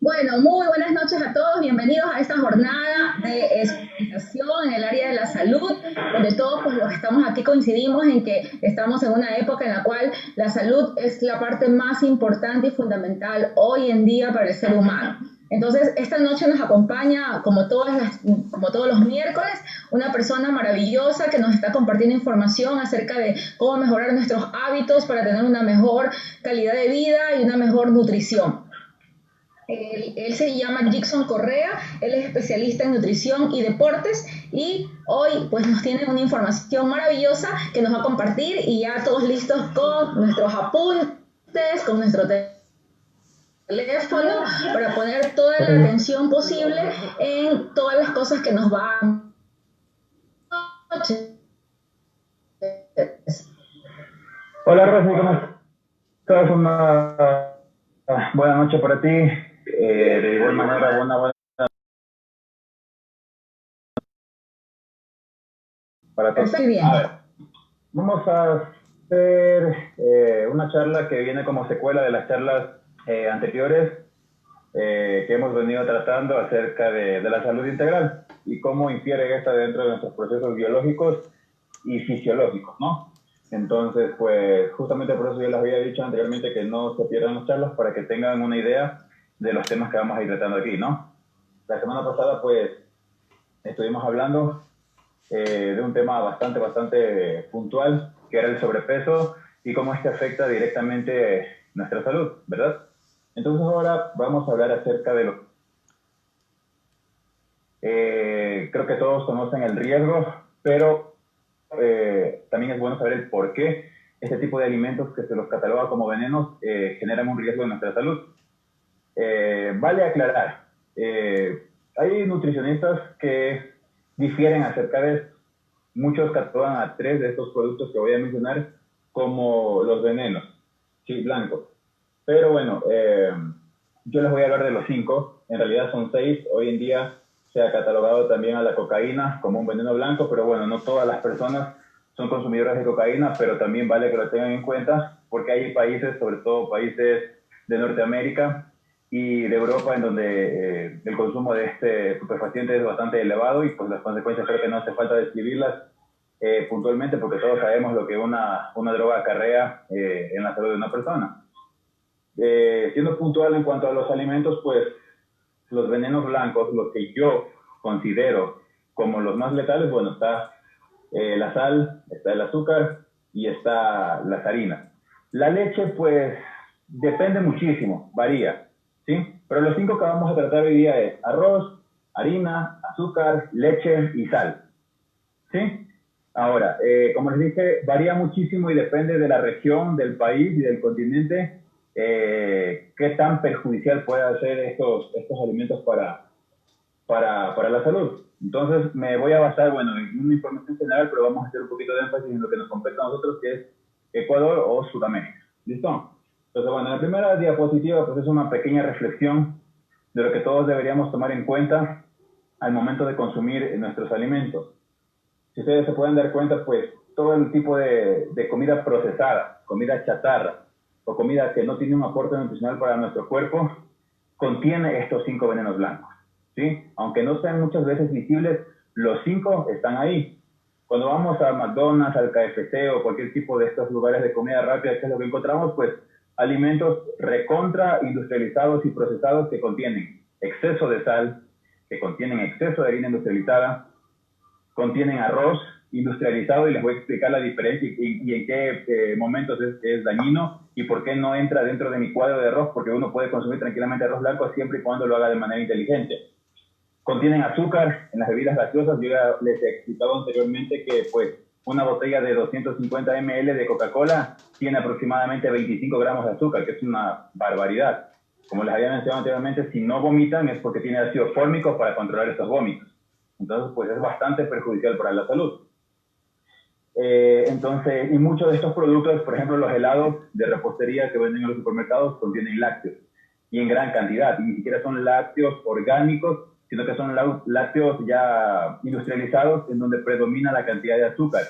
Bueno, muy buenas noches a todos, bienvenidos a esta jornada de especialización en el área de la salud, donde todos pues, los que estamos aquí coincidimos en que estamos en una época en la cual la salud es la parte más importante y fundamental hoy en día para el ser humano. Entonces, esta noche nos acompaña, como todos los miércoles, una persona maravillosa que nos está compartiendo información acerca de cómo mejorar nuestros hábitos para tener una mejor calidad de vida y una mejor nutrición. Él se llama Jackson Correa, él es especialista en nutrición y deportes y hoy pues nos tiene una información maravillosa que nos va a compartir y ya todos listos con nuestros apuntes, con nuestro teléfono para poner toda la atención posible en todas las cosas que nos van a... Hola Rosy, ¿cómo estás? Una buena noche para ti. De igual manera, buena para todos. Estoy bien. A ver, vamos a hacer una charla que viene como secuela de las charlas anteriores que hemos venido tratando acerca de la salud integral y cómo infiere esta dentro de nuestros procesos biológicos y fisiológicos, ¿no? Entonces, pues justamente por eso yo les había dicho anteriormente que no se pierdan las charlas para que tengan una idea de los temas que vamos a ir tratando aquí, ¿no? La semana pasada, pues, estuvimos hablando de un tema bastante puntual, que era el sobrepeso y cómo este afecta directamente nuestra salud, ¿verdad? Entonces ahora vamos a hablar acerca de lo... creo que todos conocen el riesgo, pero también es bueno saber el por qué este tipo de alimentos que se los cataloga como venenos generan un riesgo en nuestra salud. Vale aclarar, hay nutricionistas que difieren acerca de esto. Muchos catalogan a 3 de estos productos que voy a mencionar como los venenos, sí, blancos. Pero bueno, yo les voy a hablar de los 5, en realidad son 6. Hoy en día se ha catalogado también a la cocaína como un veneno blanco, pero bueno, no todas las personas son consumidoras de cocaína, pero también vale que lo tengan en cuenta, porque hay países, sobre todo países de Norteamérica y de Europa, en donde el consumo de este estupefaciente es bastante elevado y pues las consecuencias creo que no hace falta describirlas puntualmente, porque todos sabemos lo que una droga acarrea en la salud de una persona. Siendo puntual en cuanto a los alimentos, pues los venenos blancos, los que yo considero como los más letales, bueno, está la sal, está el azúcar y está las harinas. La leche, pues, depende muchísimo, varía, ¿sí? Pero los 5 que vamos a tratar hoy día es arroz, harina, azúcar, leche y sal, ¿sí? Ahora, como les dije, varía muchísimo y depende de la región, del país y del continente qué tan perjudicial pueden ser estos alimentos para la salud. Entonces me voy a basar, bueno, en una información general, pero vamos a hacer un poquito de énfasis en lo que nos compete a nosotros, que es Ecuador o Sudamérica. ¿Listo? Entonces, bueno, la primera diapositiva pues es una pequeña reflexión de lo que todos deberíamos tomar en cuenta al momento de consumir nuestros alimentos. Si ustedes se pueden dar cuenta, pues todo el tipo de comida procesada, comida chatarra o comida que no tiene un aporte nutricional para nuestro cuerpo, contiene estos 5 venenos blancos, ¿sí? Aunque no sean muchas veces visibles, los 5 están ahí. Cuando vamos a McDonald's, al KFC o cualquier tipo de estos lugares de comida rápida, ¿qué es lo que encontramos? Pues alimentos recontra industrializados y procesados que contienen exceso de sal, que contienen exceso de harina industrializada, contienen arroz industrializado, y les voy a explicar la diferencia y en qué momentos es dañino y por qué no entra dentro de mi cuadro de arroz, porque uno puede consumir tranquilamente arroz blanco siempre y cuando lo haga de manera inteligente. Contienen azúcar en las bebidas gaseosas. Yo ya les he explicado anteriormente que pues una botella de 250 ml de Coca-Cola tiene aproximadamente 25 gramos de azúcar, que es una barbaridad. Como les había mencionado anteriormente, si no vomitan es porque tiene ácido fórmico para controlar estos vómitos. Entonces, pues es bastante perjudicial para la salud. Entonces, y muchos de estos productos, por ejemplo, los helados de repostería que venden en los supermercados, contienen lácteos, y en gran cantidad, y ni siquiera son lácteos orgánicos, sino que son lácteos ya industrializados en donde predomina la cantidad de azúcar,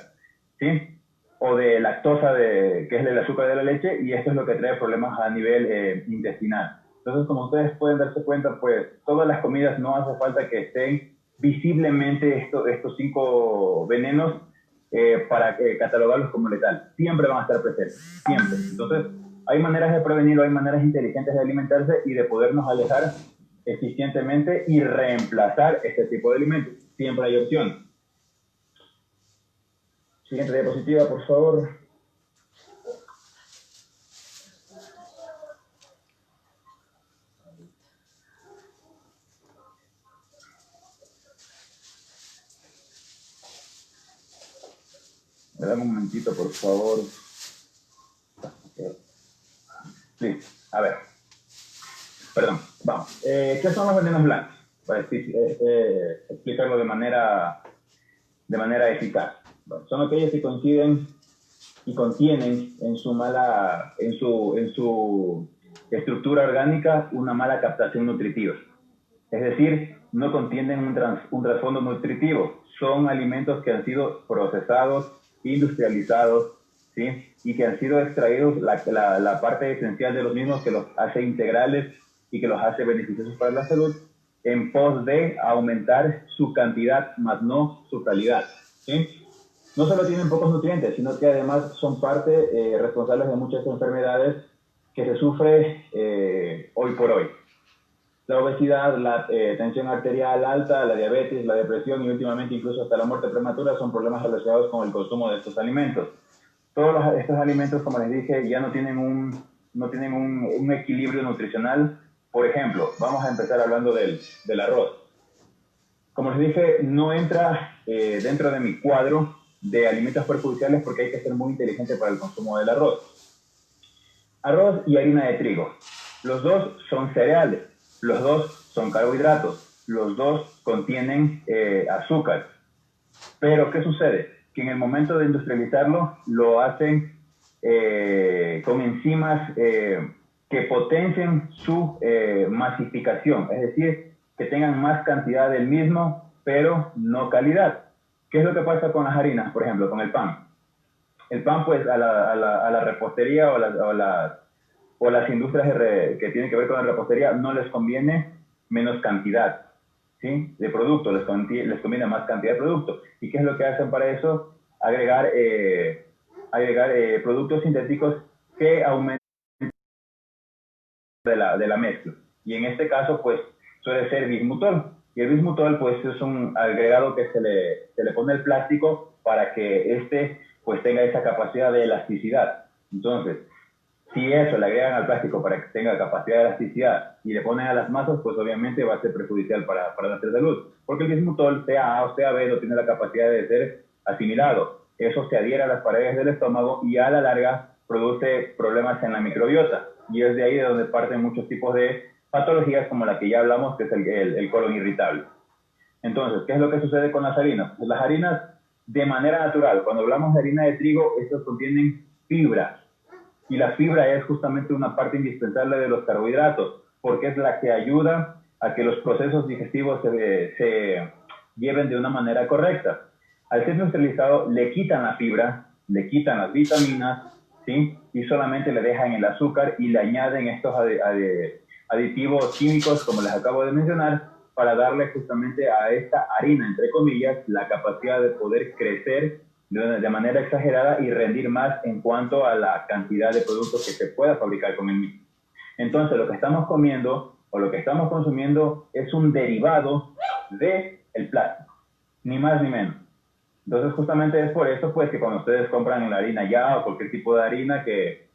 ¿sí? O de lactosa, que es el azúcar de la leche, y esto es lo que trae problemas a nivel intestinal. Entonces, como ustedes pueden darse cuenta, pues todas las comidas no hace falta que estén visiblemente estos 5 venenos para catalogarlos como letal. Siempre van a estar presentes, siempre. Entonces, hay maneras de prevenirlo, hay maneras inteligentes de alimentarse y de podernos alejar eficientemente y reemplazar este tipo de alimentos. Siempre hay opción. Siguiente diapositiva, por favor. Me dan un momentito, por favor. Listo. A ver. Perdón. Vamos. ¿Qué son los venenos blancos? Para explicarlo de manera eficaz. Bueno, son aquellos que coinciden y contienen en su estructura orgánica una mala captación nutritiva. Es decir, no contienen un trasfondo nutritivo. Son alimentos que han sido procesados, industrializados, ¿sí? Y que han sido extraídos la parte esencial de los mismos, que los hace integrales y que los hace beneficiosos para la salud, en pos de aumentar su cantidad, más no su calidad, ¿sí? No solo tienen pocos nutrientes, sino que además son parte responsables de muchas enfermedades que se sufre hoy por hoy. La obesidad, la tensión arterial alta, la diabetes, la depresión y últimamente incluso hasta la muerte prematura son problemas relacionados con el consumo de estos alimentos. Todos estos alimentos, como les dije, ya no tienen un equilibrio nutricional. Por ejemplo, vamos a empezar hablando del arroz. Como les dije, no entra dentro de mi cuadro de alimentos perjudiciales porque hay que ser muy inteligente para el consumo del arroz. Arroz y harina de trigo. Los dos son cereales, los dos son carbohidratos, los dos contienen azúcar. Pero, ¿qué sucede? Que en el momento de industrializarlo, lo hacen con enzimas que potencien su masificación, es decir, que tengan más cantidad del mismo, pero no calidad. ¿Qué es lo que pasa con las harinas, por ejemplo, con el pan? El pan, pues, a la repostería o las industrias que tienen que ver con la repostería no les conviene menos cantidad, ¿sí? De producto, les conviene más cantidad de producto. ¿Y qué es lo que hacen para eso? Agregar productos sintéticos que aumenten de la mezcla. Y en este caso, pues, suele ser bismutol. Y el bismutol, pues, es un agregado que se le pone el plástico para que pues, tenga esa capacidad de elasticidad. Entonces, si eso le agregan al plástico para que tenga capacidad de elasticidad y le ponen a las masas, pues obviamente va a ser perjudicial para nuestra salud. Porque el bismutol, sea A o sea B, no tiene la capacidad de ser asimilado. Eso se adhiere a las paredes del estómago y a la larga produce problemas en la microbiota. Y es de ahí de donde parten muchos tipos de patologías como la que ya hablamos, que es el colon irritable. Entonces, ¿qué es lo que sucede con las harinas? Pues las harinas, de manera natural, cuando hablamos de harina de trigo, estos contienen fibra. Y la fibra es justamente una parte indispensable de los carbohidratos, porque es la que ayuda a que los procesos digestivos se lleven de una manera correcta. Al ser industrializado, le quitan la fibra, le quitan las vitaminas, ¿sí? Y solamente le dejan el azúcar y le añaden estos aditivos químicos, como les acabo de mencionar, para darle justamente a esta harina, entre comillas, la capacidad de poder crecer de manera exagerada y rendir más en cuanto a la cantidad de productos que se pueda fabricar con el mismo. Entonces, lo que estamos comiendo o lo que estamos consumiendo es un derivado del plástico, ni más ni menos. Entonces, justamente es por eso pues, que cuando ustedes compran la harina ya o cualquier tipo de harina que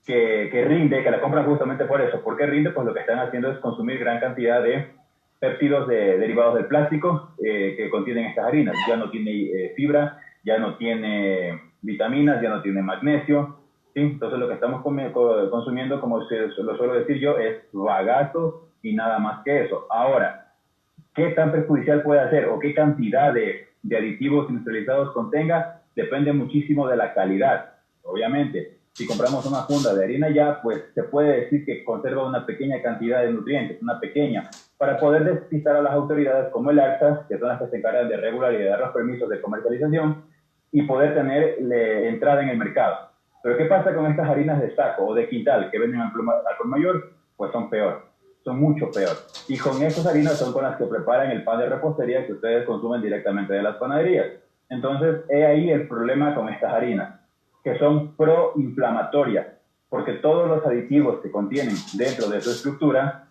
rinde, que la compran justamente por eso. ¿Por qué rinde? Pues lo que están haciendo es consumir gran cantidad de péptidos derivados del plástico que contienen estas harinas. Ya no tiene fibra, ya no tiene vitaminas, ya no tiene magnesio. ¿Sí? Entonces lo que estamos consumiendo, como lo suelo decir yo, es bagazo y nada más que eso. Ahora, ¿qué tan perjudicial puede ser o qué cantidad de aditivos industrializados contenga? Depende muchísimo de la calidad, obviamente. Si compramos una funda de harina ya, pues se puede decir que conserva una pequeña cantidad de nutrientes, una pequeña, para poder despistar a las autoridades como el ACTA, que son las que se encargan de regular y de dar los permisos de comercialización, y poder tener entrada en el mercado. Pero ¿qué pasa con estas harinas de saco o de quintal que venden al por mayor? Pues son peor, son mucho peor. Y con estas harinas son con las que preparan el pan de repostería que ustedes consumen directamente de las panaderías. Entonces, he ahí el problema con estas harinas, que son proinflamatorias, porque todos los aditivos que contienen dentro de su estructura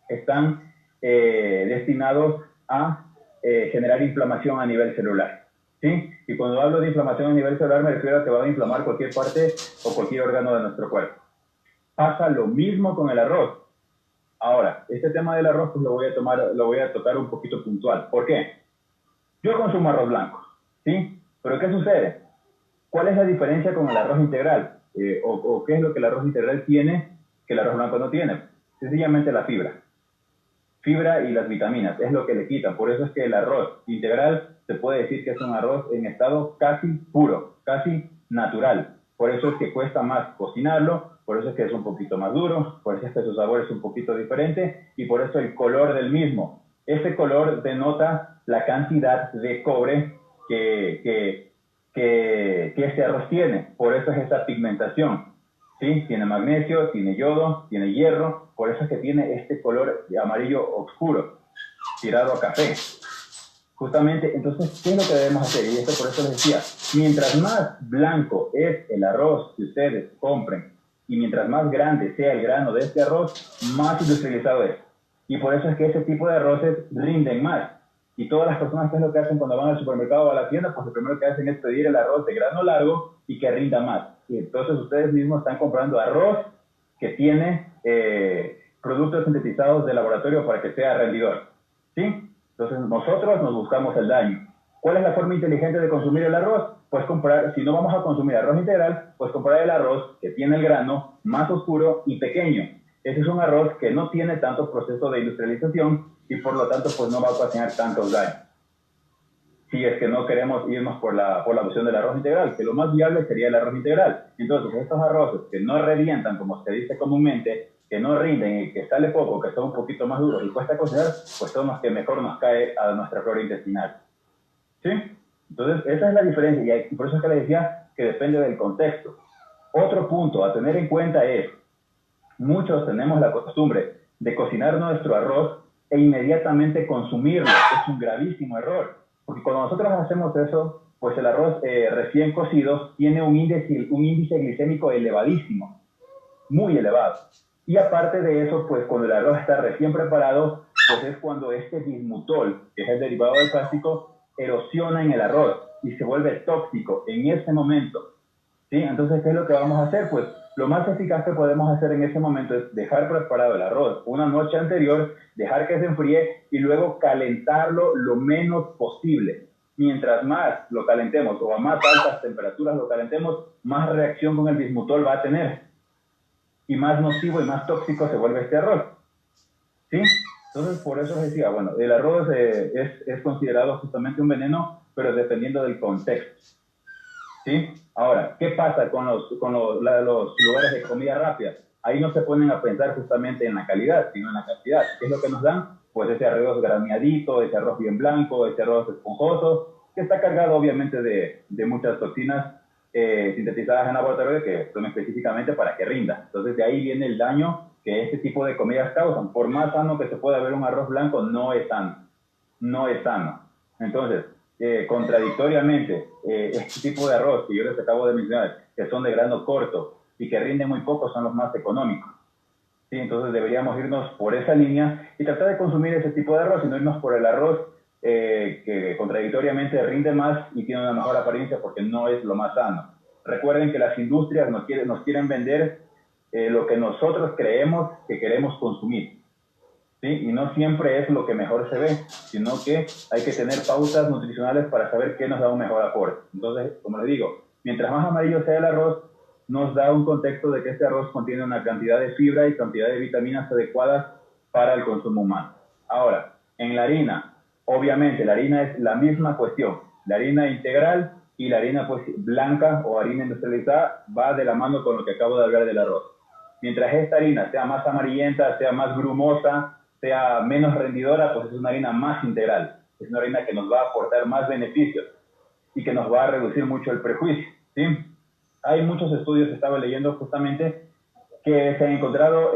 están destinados a generar inflamación a nivel celular. ¿Sí? Y cuando hablo de inflamación a nivel celular me refiero a que va a inflamar cualquier parte o cualquier órgano de nuestro cuerpo. Pasa lo mismo con el arroz. Ahora, este tema del arroz pues lo voy a tocar un poquito puntual. ¿Por qué? Yo consumo arroz blanco, ¿sí? Pero ¿qué sucede? ¿Cuál es la diferencia con el arroz integral? ¿O qué es lo que el arroz integral tiene que el arroz blanco no tiene? Sencillamente la fibra. Fibra y las vitaminas, es lo que le quitan. Por eso es que el arroz integral se puede decir que es un arroz en estado casi puro, casi natural. Por eso es que cuesta más cocinarlo, por eso es que es un poquito más duro, por eso es que su sabor es un poquito diferente y por eso el color del mismo. Ese color denota la cantidad de cobre que este arroz tiene. Por eso es esa pigmentación. ¿Sí? Tiene magnesio, tiene yodo, tiene hierro, por eso es que tiene este color amarillo oscuro, tirado a café. Justamente, entonces, ¿qué es lo que debemos hacer? Y esto por eso les decía, mientras más blanco es el arroz que ustedes compren y mientras más grande sea el grano de este arroz, más industrializado es. Y por eso es que ese tipo de arroces rinden más. Y todas las personas, ¿qué es lo que hacen cuando van al supermercado o a la tienda? Pues lo primero que hacen es pedir el arroz de grano largo y que rinda más. Y entonces ustedes mismos están comprando arroz que tiene productos sintetizados de laboratorio para que sea rendidor. ¿Sí? Entonces nosotros nos buscamos el daño. ¿Cuál es la forma inteligente de consumir el arroz? Pues comprar, si no vamos a consumir arroz integral, pues comprar el arroz que tiene el grano más oscuro y pequeño. Ese es un arroz que no tiene tanto proceso de industrialización y por lo tanto pues no va a ocasionar tantos daños. Si es que no queremos irnos por la opción del arroz integral, que lo más viable sería el arroz integral. Entonces estos arroces que no revientan, como se dice comúnmente, que no rinden y que sale poco, que son un poquito más duros y cuesta cocinar, pues son los que mejor nos cae a nuestra flora intestinal. ¿Sí? Entonces esa es la diferencia y por eso es que le decía que depende del contexto. Otro punto a tener en cuenta es, muchos tenemos la costumbre de cocinar nuestro arroz e inmediatamente consumirlo. Es un gravísimo error, porque cuando nosotros hacemos eso, pues el arroz recién cocido tiene un índice glicémico elevadísimo, muy elevado. Y aparte de eso, pues cuando el arroz está recién preparado, pues es cuando este bismutol, que es el derivado del plástico, erosiona en el arroz y se vuelve tóxico en ese momento. ¿Sí? Entonces, ¿qué es lo que vamos a hacer? Pues lo más eficaz que podemos hacer en ese momento es dejar preparado el arroz una noche anterior, dejar que se enfríe y luego calentarlo lo menos posible. Mientras más lo calentemos o a más altas temperaturas lo calentemos, más reacción con el bismutol va a tener y más nocivo y más tóxico se vuelve este arroz. ¿Sí? Entonces, por eso decía, bueno, el arroz es considerado justamente un veneno, pero dependiendo del contexto. ¿Sí? Ahora, ¿qué pasa con los lugares de comida rápida? Ahí no se ponen a pensar justamente en la calidad, sino en la cantidad. ¿Qué es lo que nos dan? Pues ese arroz graneadito, ese arroz bien blanco, ese arroz esponjoso, que está cargado obviamente de muchas toxinas sintetizadas en laboratorio que son específicamente para que rinda. Entonces de ahí viene el daño que este tipo de comidas causan. Por más sano que se pueda ver un arroz blanco, no es sano. No es sano. Entonces, contradictoriamente, este tipo de arroz que yo les acabo de mencionar, que son de grano corto y que rinden muy poco, son los más económicos. ¿Sí? Entonces deberíamos irnos por esa línea y tratar de consumir ese tipo de arroz y no irnos por el arroz que contradictoriamente rinde más y tiene una mejor apariencia porque no es lo más sano. Recuerden que las industrias nos quieren vender lo que nosotros creemos que queremos consumir. ¿Sí? Y no siempre es lo que mejor se ve, sino que hay que tener pautas nutricionales para saber qué nos da un mejor aporte. Entonces, como les digo, mientras más amarillo sea el arroz, nos da un contexto de que este arroz contiene una cantidad de fibra y cantidad de vitaminas adecuadas para el consumo humano. Ahora, en la harina, obviamente la harina es la misma cuestión. La harina integral y la harina pues, blanca o harina industrializada va de la mano con lo que acabo de hablar del arroz. Mientras esta harina sea más amarillenta, sea más grumosa, sea menos rendidora, pues es una harina más integral. Es una harina que nos va a aportar más beneficios y que nos va a reducir mucho el prejuicio, ¿sí? Hay muchos estudios, estaba leyendo justamente, que se han encontrado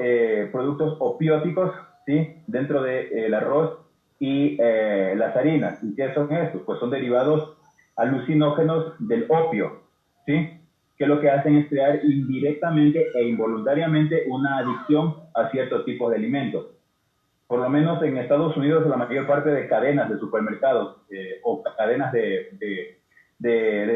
productos opióticos, ¿sí? Dentro del arroz y las harinas. ¿Y qué son estos? Pues son derivados alucinógenos del opio, ¿sí? Que lo que hacen es crear indirectamente e involuntariamente una adicción a ciertos tipos de alimentos. Por lo menos en Estados Unidos, la mayor parte de cadenas de supermercados o cadenas de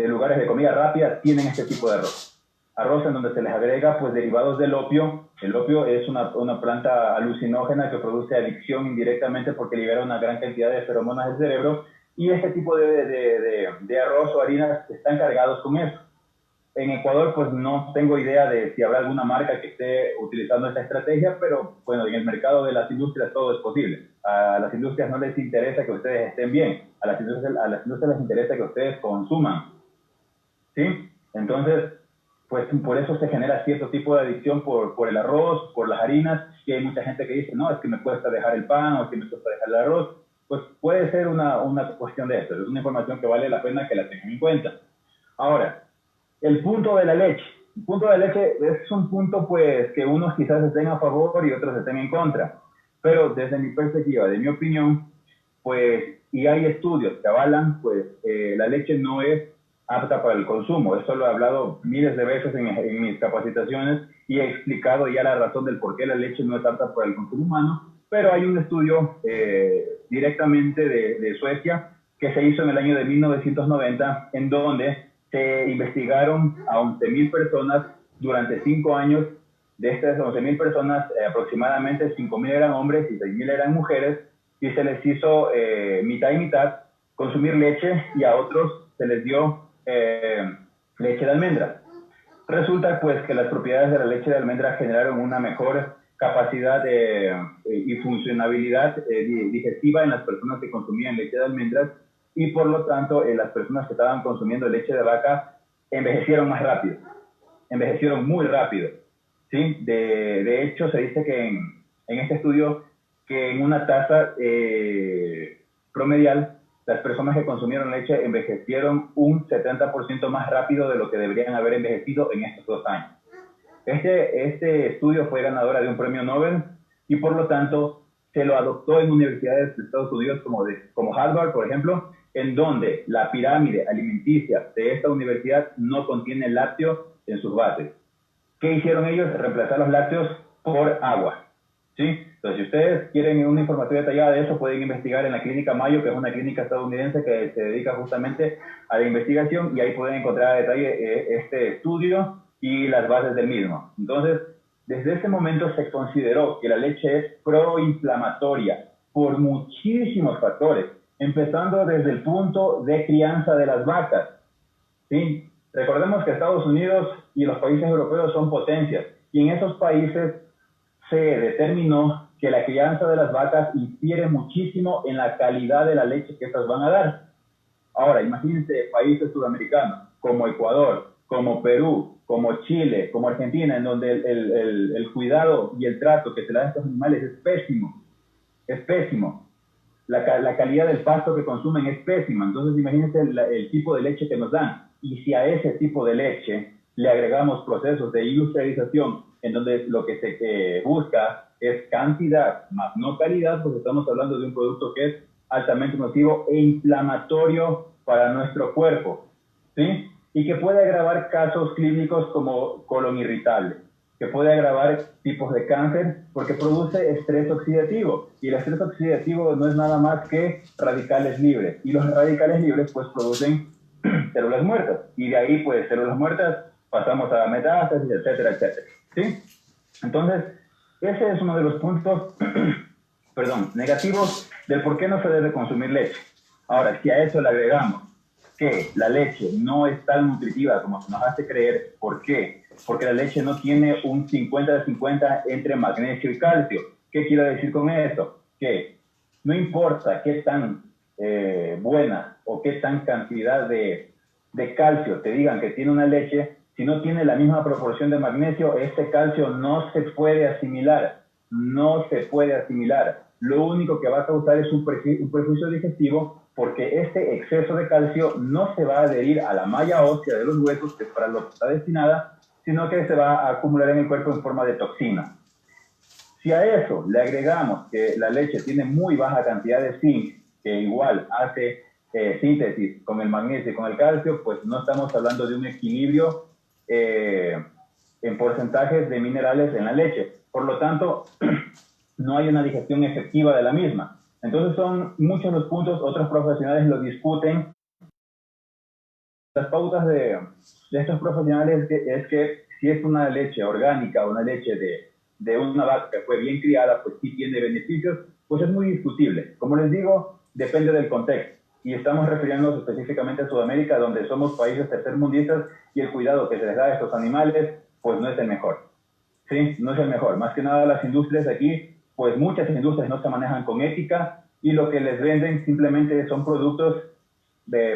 lugares de comida rápida tienen este tipo de arroz. Arroz en donde se les agrega pues derivados del opio. El opio es una planta alucinógena que produce adicción indirectamente porque libera una gran cantidad de feromonas del cerebro y este tipo de arroz o harinas están cargados con eso. En Ecuador, pues no tengo idea de si habrá alguna marca que esté utilizando esta estrategia, pero bueno, en el mercado de las industrias todo es posible. A las industrias no les interesa que ustedes estén bien, a las industrias les interesa que ustedes consuman, ¿sí? Entonces, pues por eso se genera cierto tipo de adicción por el arroz, por las harinas, y hay mucha gente que dice, no, es que me cuesta dejar el pan o es que me cuesta dejar el arroz. Pues puede ser una cuestión de esto, es una información que vale la pena que la tengan en cuenta. Ahora, el punto de la leche. El punto de la leche es un punto pues que unos quizás estén a favor y otros estén en contra. Pero desde mi perspectiva, de mi opinión, pues, y hay estudios que avalan, pues la leche no es apta para el consumo. Esto lo he hablado miles de veces en mis capacitaciones y he explicado ya la razón del por qué la leche no es apta para el consumo humano. Pero hay un estudio directamente de Suecia que se hizo en el año de 1990 en donde se investigaron a 11.000 personas durante 5 años. De estas 11.000 personas, aproximadamente 5.000 eran hombres y 6.000 eran mujeres, y se les hizo mitad y mitad consumir leche y a otros se les dio leche de almendra. Resulta pues que las propiedades de la leche de almendra generaron una mejor capacidad y funcionabilidad digestiva en las personas que consumían leche de almendras y por lo tanto las personas que estaban consumiendo leche de vaca envejecieron más rápido, envejecieron muy rápido, ¿sí? De hecho se dice que en este estudio que en una tasa promedial las personas que consumieron leche envejecieron un 70% más rápido de lo que deberían haber envejecido en estos 2 años. Este estudio fue ganadora de un premio Nobel y por lo tanto se lo adoptó en universidades de Estados Unidos como Harvard, por ejemplo, en donde la pirámide alimenticia de esta universidad no contiene lácteos en sus bases. ¿Qué hicieron ellos? Reemplazar los lácteos por agua, ¿sí? Entonces, si ustedes quieren una información detallada de eso, pueden investigar en la Clínica Mayo, que es una clínica estadounidense que se dedica justamente a la investigación y ahí pueden encontrar a detalle este estudio y las bases del mismo. Entonces, desde ese momento se consideró que la leche es proinflamatoria por muchísimos factores, empezando desde el punto de crianza de las vacas, ¿sí? Recordemos que Estados Unidos y los países europeos son potencias y en esos países se determinó que la crianza de las vacas infiere muchísimo en la calidad de la leche que estas van a dar. Ahora, imagínense países sudamericanos como Ecuador, como Perú, como Chile, como Argentina, en donde el cuidado y el trato que se le da a estos animales es pésimo. Es pésimo. La calidad del pasto que consumen es pésima. Entonces, imagínense el tipo de leche que nos dan. Y si a ese tipo de leche le agregamos procesos de industrialización, en donde lo que se busca es cantidad más no calidad, pues estamos hablando de un producto que es altamente nocivo e inflamatorio para nuestro cuerpo, ¿sí? Y que puede agravar casos clínicos como colon irritable, que puede agravar tipos de cáncer porque produce estrés oxidativo. Y el estrés oxidativo no es nada más que radicales libres. Y los radicales libres pues producen células muertas. Y de ahí pues células muertas pasamos a metástasis, etcétera, etcétera. ¿Sí? Entonces, ese es uno de los puntos negativos del por qué no se debe consumir leche. Ahora, si a eso le agregamos que la leche no es tan nutritiva como se nos hace creer, ¿por qué? Porque la leche no tiene un 50-50 entre magnesio y calcio. ¿Qué quiero decir con esto? Que no importa qué tan buena o qué tan cantidad de calcio te digan que tiene una leche, si no tiene la misma proporción de magnesio, este calcio no se puede asimilar. No se puede asimilar. Lo único que va a causar es un perjuicio digestivo, porque este exceso de calcio no se va a adherir a la malla ósea de los huesos, que es para lo que está destinada, sino que se va a acumular en el cuerpo en forma de toxina. Si a eso le agregamos que la leche tiene muy baja cantidad de zinc, que igual hace síntesis con el magnesio y con el calcio, pues no estamos hablando de un equilibrio en porcentajes de minerales en la leche. Por lo tanto, no hay una digestión efectiva de la misma. Entonces son muchos los puntos, otros profesionales lo discuten. Las pautas de estos profesionales es que si es una leche orgánica o una leche de una vaca que fue bien criada, pues sí tiene beneficios, pues es muy discutible. Como les digo, depende del contexto. Y estamos refiriéndonos específicamente a Sudamérica, donde somos países tercermundistas y el cuidado que se les da a estos animales, pues no es el mejor. Sí, no es el mejor. Más que nada las industrias aquí, pues muchas industrias no se manejan con ética y lo que les venden simplemente son productos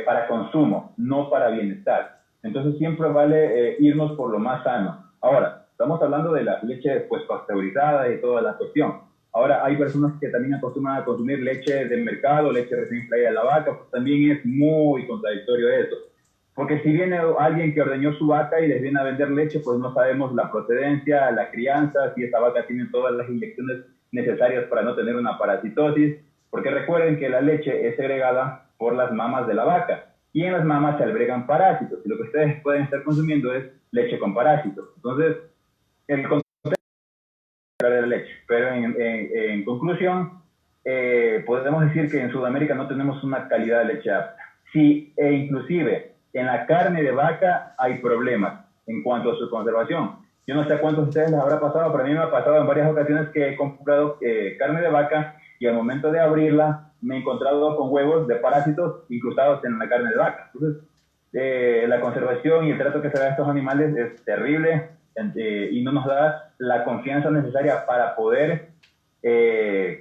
para consumo, no para bienestar. Entonces siempre vale irnos por lo más sano. Ahora, estamos hablando de la leche pues pasteurizada y toda la cuestión. Ahora hay personas que también acostumbran a consumir leche del mercado, leche recién extraída de la vaca, pues también es muy contradictorio eso. Porque si viene alguien que ordeñó su vaca y les viene a vender leche, pues no sabemos la procedencia, la crianza, si esa vaca tiene todas las inyecciones necesarias para no tener una parasitosis. Porque recuerden que la leche es segregada por las mamas de la vaca. Y en las mamas se albergan parásitos. Y lo que ustedes pueden estar consumiendo es leche con parásitos. Entonces, el contexto de la leche. Pero en conclusión, podemos decir que en Sudamérica no tenemos una calidad de leche apta. Sí, e inclusive en la carne de vaca hay problemas en cuanto a su conservación. Yo no sé a cuántos de ustedes les habrá pasado, pero a mí me ha pasado en varias ocasiones que he comprado carne de vaca y al momento de abrirla me he encontrado con huevos de parásitos incrustados en la carne de vaca. Entonces, la conservación y el trato que se da a estos animales es terrible y no nos da la confianza necesaria para poder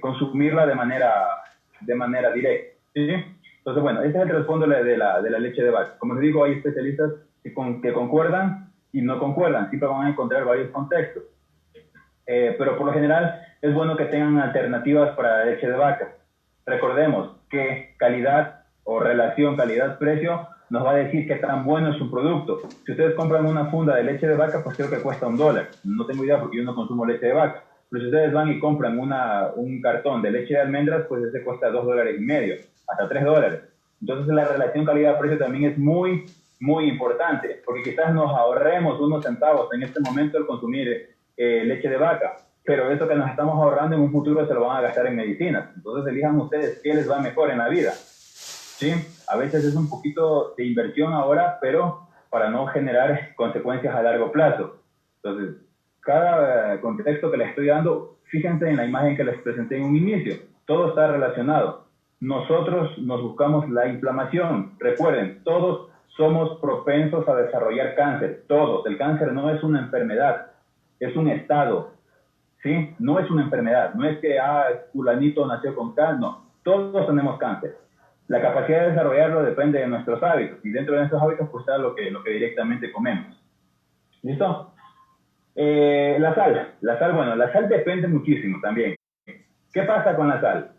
consumirla de manera directa. ¿Sí? Entonces, bueno, ese es el trasfondo de la leche de vaca. Como les digo, hay especialistas que concuerdan y no concuerdan. Siempre van a encontrar varios contextos. Pero por lo general es bueno que tengan alternativas para la leche de vaca. Recordemos que calidad o relación calidad-precio nos va a decir qué tan bueno es un producto. Si ustedes compran una funda de leche de vaca, pues creo que cuesta $1. No tengo idea porque yo no consumo leche de vaca. Pero si ustedes van y compran un cartón de leche de almendras, pues ese cuesta $2.50, hasta $3. Entonces la relación calidad-precio también es muy, muy importante, porque quizás nos ahorremos unos centavos en este momento al consumir leche de vaca, pero eso que nos estamos ahorrando en un futuro se lo van a gastar en medicinas. Entonces elijan ustedes qué les va mejor en la vida. ¿Sí? A veces es un poquito de inversión ahora, pero para no generar consecuencias a largo plazo. Entonces, cada contexto que les estoy dando, fíjense en la imagen que les presenté en un inicio. Todo está relacionado. Nosotros nos buscamos la inflamación. Recuerden, todos somos propensos a desarrollar cáncer. Todos. El cáncer no es una enfermedad, es un estado. ¿Sí? No es una enfermedad. No es que fulanito nació con cáncer. No. Todos tenemos cáncer. La capacidad de desarrollarlo depende de nuestros hábitos. Y dentro de nuestros hábitos, pues está lo que directamente comemos. ¿Listo? La sal, bueno, la sal depende muchísimo también. ¿Qué pasa con la sal?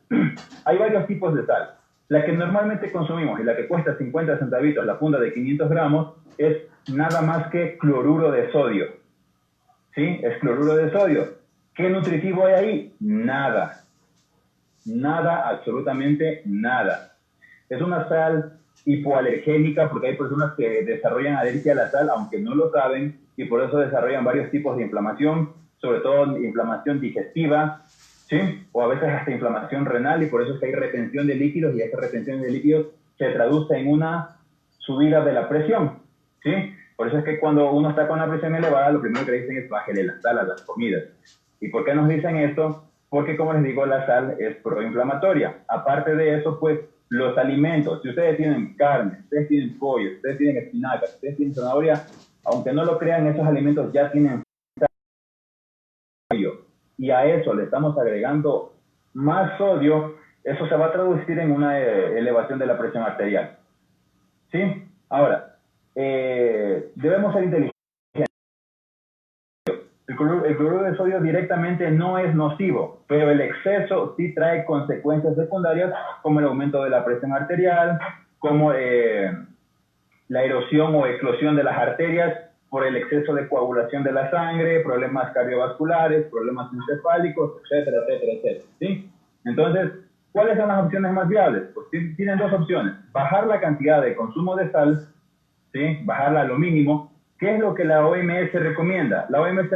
Hay varios tipos de sal. La que normalmente consumimos y la que cuesta 50 centavitos, la funda de 500 gramos, es nada más que cloruro de sodio. ¿Sí? Es cloruro de sodio. ¿Qué nutritivo hay ahí? Nada. Nada, absolutamente nada. Es una sal hipoalergénica porque hay personas que desarrollan alergia a la sal, aunque no lo saben, y por eso desarrollan varios tipos de inflamación, sobre todo inflamación digestiva, ¿sí? O a veces hasta inflamación renal, y por eso es que hay retención de líquidos, y esa retención de líquidos se traduce en una subida de la presión, ¿sí? Por eso es que cuando uno está con la presión elevada, lo primero que dicen es bájele la sal a las comidas. ¿Y por qué nos dicen esto? Porque, como les digo, la sal es proinflamatoria. Aparte de eso, pues, los alimentos, si ustedes tienen carne, ustedes tienen pollo, ustedes tienen espinacas, ustedes tienen zanahoria, aunque no lo crean, esos alimentos ya tienen sodio. Y a eso le estamos agregando más sodio, eso se va a traducir en una elevación de la presión arterial. ¿Sí? Ahora, debemos ser inteligentes. El cloruro de sodio directamente no es nocivo, pero el exceso sí trae consecuencias secundarias como el aumento de la presión arterial, como la erosión o eclosión de las arterias por el exceso de coagulación de la sangre, problemas cardiovasculares, problemas encefálicos, etcétera, etcétera, etcétera. ¿Sí? Entonces, ¿cuáles son las opciones más viables? Pues tienen dos opciones. Bajar la cantidad de consumo de sal, ¿sí? Bajarla a lo mínimo. ¿Qué es lo que la OMS recomienda? La OMS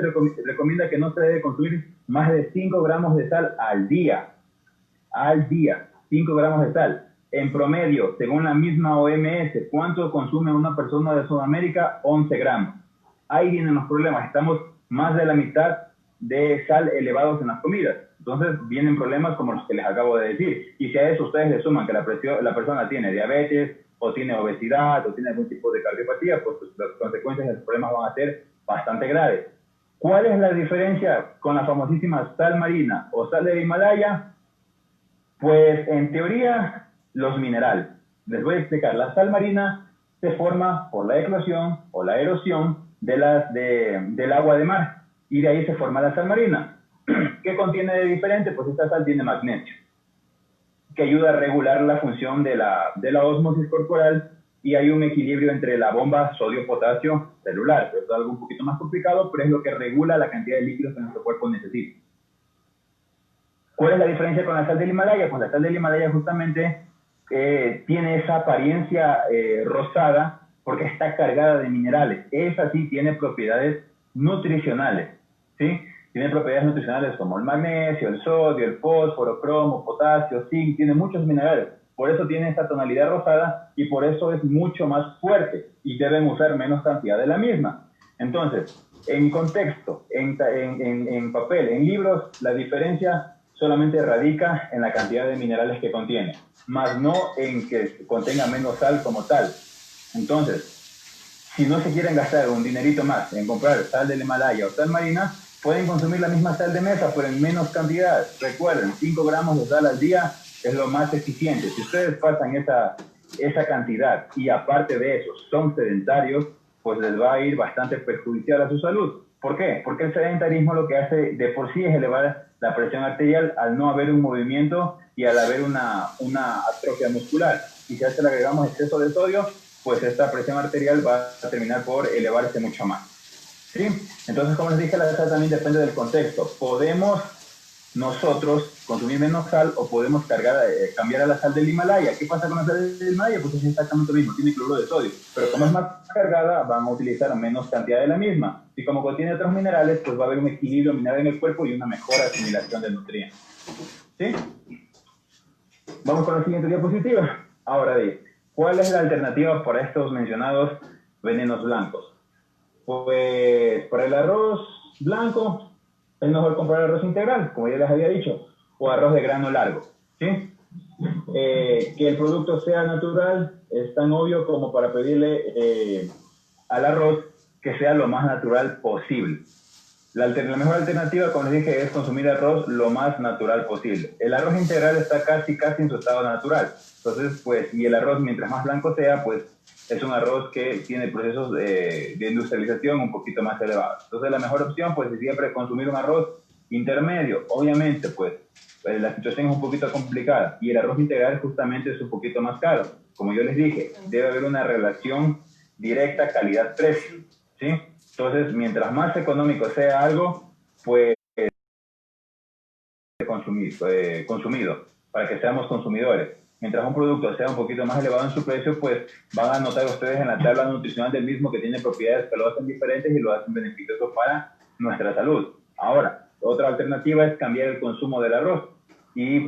recomienda que no se debe consumir más de 5 gramos de sal al día. Al día, 5 gramos de sal. En promedio, según la misma OMS, ¿cuánto consume una persona de Sudamérica? 11 gramos. Ahí vienen los problemas. Estamos más de la mitad de sal elevados en las comidas. Entonces vienen problemas como los que les acabo de decir. Y si a eso ustedes le suman que la persona tiene diabetes, o tiene obesidad, o tiene algún tipo de cardiopatía, pues las consecuencias de los problemas van a ser bastante graves. ¿Cuál es la diferencia con la famosísima sal marina o sal del Himalaya? Pues en teoría, los minerales. Les voy a explicar. La sal marina se forma por la eclosión o la erosión del agua de mar, y de ahí se forma la sal marina. ¿Qué contiene de diferente? Pues esta sal tiene magnesio, que ayuda a regular la función de la ósmosis corporal, y hay un equilibrio entre la bomba sodio-potasio celular. Esto es algo un poquito más complicado, pero es lo que regula la cantidad de líquidos que nuestro cuerpo necesita. ¿Cuál es la diferencia con la sal del Himalaya? Pues la sal del Himalaya justamente tiene esa apariencia rosada porque está cargada de minerales. Esa sí tiene propiedades nutricionales, ¿sí? Tiene propiedades nutricionales como el magnesio, el sodio, el fósforo, cromo, potasio, zinc, tiene muchos minerales. Por eso tiene esta tonalidad rosada y por eso es mucho más fuerte y deben usar menos cantidad de la misma. Entonces, en contexto, en papel, en libros, la diferencia solamente radica en la cantidad de minerales que contiene, más no en que contenga menos sal como tal. Entonces, si no se quieren gastar un dinerito más en comprar sal del Himalaya o sal marina, pueden consumir la misma sal de mesa, pero en menos cantidad. Recuerden, 5 gramos de sal al día es lo más eficiente. Si ustedes pasan esa cantidad y aparte de eso son sedentarios, pues les va a ir bastante perjudicial a su salud. ¿Por qué? Porque el sedentarismo lo que hace de por sí es elevar la presión arterial al no haber un movimiento y al haber una atrofia muscular. Y si a esto le agregamos exceso de sodio, pues esta presión arterial va a terminar por elevarse mucho más. ¿Sí? Entonces, como les dije, la sal también depende del contexto. Podemos nosotros consumir menos sal o podemos cambiar a la sal del Himalaya. ¿Qué pasa con la sal del Himalaya? Pues es exactamente lo mismo, tiene cloruro de sodio, pero como es más cargada, van a utilizar menos cantidad de la misma. Y como contiene otros minerales, pues va a haber un equilibrio mineral en el cuerpo y una mejor asimilación de nutrientes. ¿Sí? Vamos con la siguiente diapositiva. Ahora bien, ¿cuál es la alternativa para estos mencionados venenos blancos? Pues para el arroz blanco es mejor comprar arroz integral, como ya les había dicho, o arroz de grano largo, ¿sí? Que el producto sea natural es tan obvio como para pedirle al arroz que sea lo más natural posible. La mejor alternativa, como les dije, es consumir arroz lo más natural posible. El arroz integral está casi en su estado natural. Entonces, pues, y el arroz, mientras más blanco sea, pues, es un arroz que tiene procesos de industrialización un poquito más elevados. Entonces, la mejor opción, pues, es siempre consumir un arroz intermedio. Obviamente, pues, la situación es un poquito complicada y el arroz integral justamente es un poquito más caro. Como yo les dije, debe haber una relación directa calidad-precio, ¿sí? Entonces, mientras más económico sea algo, pues consumido. para que seamos consumidores. Mientras un producto sea un poquito más elevado en su precio, pues van a notar ustedes en la tabla nutricional del mismo que tiene propiedades que lo hacen diferentes y lo hacen beneficioso para nuestra salud. Ahora, otra alternativa es cambiar el consumo del arroz y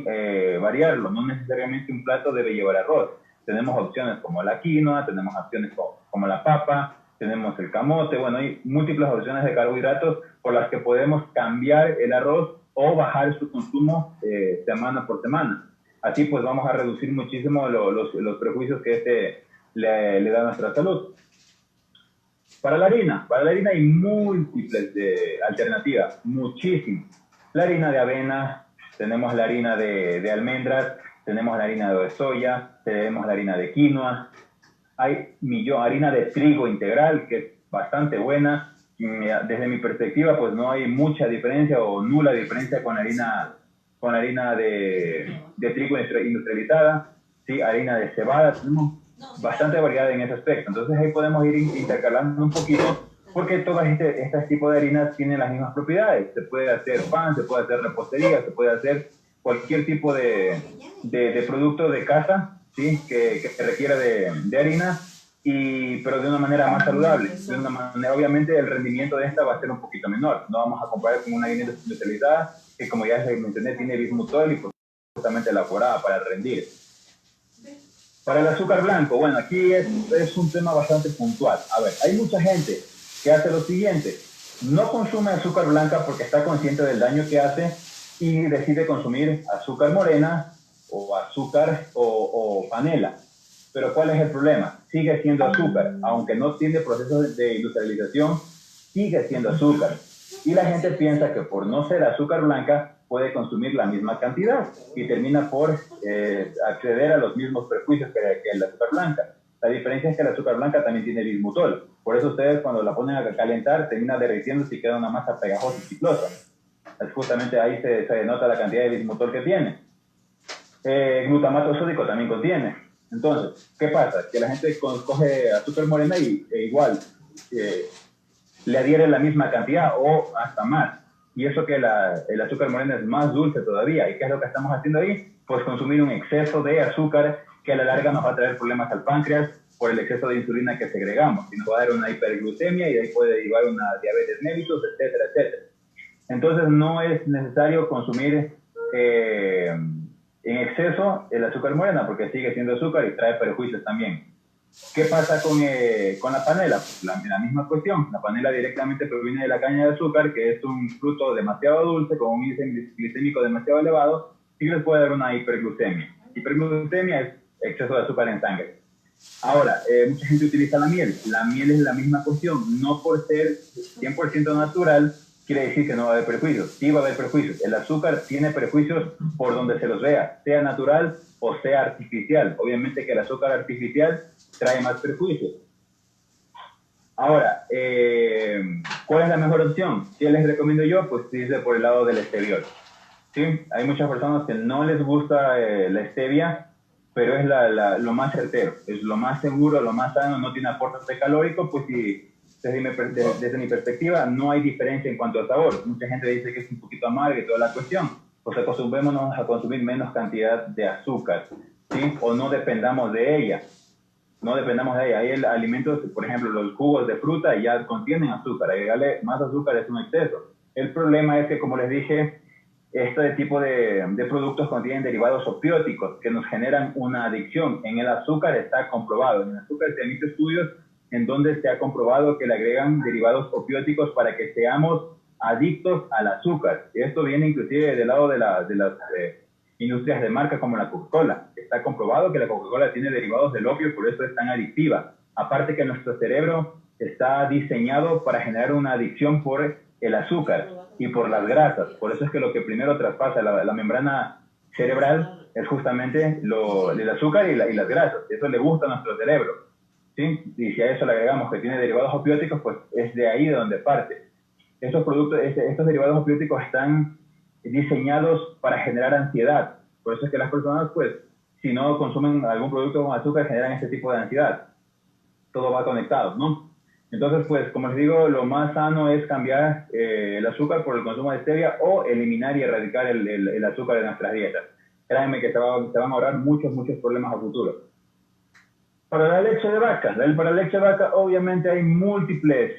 variarlo. No necesariamente un plato debe llevar arroz. Tenemos opciones como la quinoa, tenemos opciones como la papa, tenemos el camote. Bueno, hay múltiples opciones de carbohidratos por las que podemos cambiar el arroz o bajar su consumo semana por semana. Así pues vamos a reducir muchísimo los prejuicios que le da a nuestra salud. Para la harina hay múltiples alternativas, muchísimas. La harina de avena, tenemos la harina de almendras, tenemos la harina de soya, tenemos la harina de quinoa, hay harina de trigo integral, que es bastante buena. Desde mi perspectiva, pues no hay mucha diferencia o nula diferencia con la harina de trigo industrializada, ¿sí? Harina de cebada, tenemos bastante variedad en ese aspecto. Entonces ahí podemos ir intercalando un poquito, porque todas este tipo de harinas tienen las mismas propiedades. Se puede hacer pan, se puede hacer repostería, se puede hacer cualquier tipo de producto de casa, ¿sí? que requiera de harina, pero de una manera más saludable. De una manera, obviamente el rendimiento de esta va a ser un poquito menor. No vamos a comparar con una harina industrializada que, como ya les mencioné, tiene bismutol y pues, justamente elaborada para rendir. Para el azúcar blanco, bueno, aquí es un tema bastante puntual. A ver, hay mucha gente que hace lo siguiente: no consume azúcar blanca porque está consciente del daño que hace y decide consumir azúcar morena o azúcar o panela. Pero ¿cuál es el problema? Sigue siendo azúcar, aunque no tiene procesos de industrialización, sigue siendo azúcar. Y la gente piensa que por no ser azúcar blanca puede consumir la misma cantidad y termina por acceder a los mismos prejuicios que el azúcar blanca. La diferencia es que el azúcar blanca también tiene bismutol. Por eso ustedes cuando la ponen a calentar termina derritiéndose y queda una masa pegajosa y chiclosa. Es justamente ahí se denota la cantidad de bismutol que tiene. Glutamato sódico también contiene. Entonces, ¿qué pasa? Que la gente coge azúcar morena y igual le adhiere la misma cantidad o hasta más. Y eso que el azúcar morena es más dulce todavía. ¿Y qué es lo que estamos haciendo ahí? Pues consumir un exceso de azúcar que a la larga nos va a traer problemas al páncreas por el exceso de insulina que segregamos. Y nos va a dar una hiperglucemia y de ahí puede derivar una diabetes mellitus, etcétera, etcétera. Entonces no es necesario consumir en exceso el azúcar morena porque sigue siendo azúcar y trae perjuicios también. ¿Qué pasa con la panela? Pues la misma cuestión. La panela directamente proviene de la caña de azúcar, que es un fruto demasiado dulce, con un índice glicémico demasiado elevado, y les puede dar una hiperglucemia. Hiperglucemia es exceso de azúcar en sangre. Ahora, mucha gente utiliza la miel. La miel es la misma cuestión. No por ser 100% natural, quiere decir que no va a haber prejuicios. Sí va a haber prejuicios. El azúcar tiene prejuicios por donde se los vea, sea natural o sea artificial. Obviamente que el azúcar artificial trae más prejuicios. Ahora, ¿cuál es la mejor opción? ¿Qué les recomiendo yo? Pues irse por el lado del esteviol. ¿Sí? Hay muchas personas que no les gusta la stevia, pero es lo más certero, es lo más seguro, lo más sano, no tiene aporte calórico, pues sí, desde mi perspectiva no hay diferencia en cuanto a sabor. Mucha gente dice que es un poquito amargo y toda la cuestión. Pues acostumbrémonos a consumir menos cantidad de azúcar, ¿sí? O no dependamos de ella. No dependamos de ella. Hay alimentos, por ejemplo, los jugos de fruta ya contienen azúcar. Agregarle más azúcar es un exceso. El problema es que, como les dije, este tipo de productos contienen derivados opióticos que nos generan una adicción. En el azúcar está comprobado. En el azúcar se han hecho estudios en donde se ha comprobado que le agregan derivados opióticos para que seamos adictos al azúcar. Y esto viene inclusive del lado de las industrias de marca como la Coca-Cola. Está comprobado que la Coca-Cola tiene derivados del opio, por eso es tan adictiva. Aparte que nuestro cerebro está diseñado para generar una adicción por el azúcar y por las grasas. Por eso es que lo que primero traspasa la membrana cerebral es justamente el azúcar y las grasas. Eso le gusta a nuestro cerebro, ¿sí? Y si a eso le agregamos que tiene derivados opióticos, pues es de ahí de donde parte. Estos derivados opióticos están diseñados para generar ansiedad. Por eso es que las personas, pues, si no consumen algún producto con azúcar, generan este tipo de ansiedad. Todo va conectado, ¿no? Entonces, pues, como les digo, lo más sano es cambiar el azúcar por el consumo de stevia o eliminar y erradicar el azúcar de nuestras dietas. créanme que se van a ahorrar muchos problemas a futuro. Para la leche de vaca, obviamente hay múltiples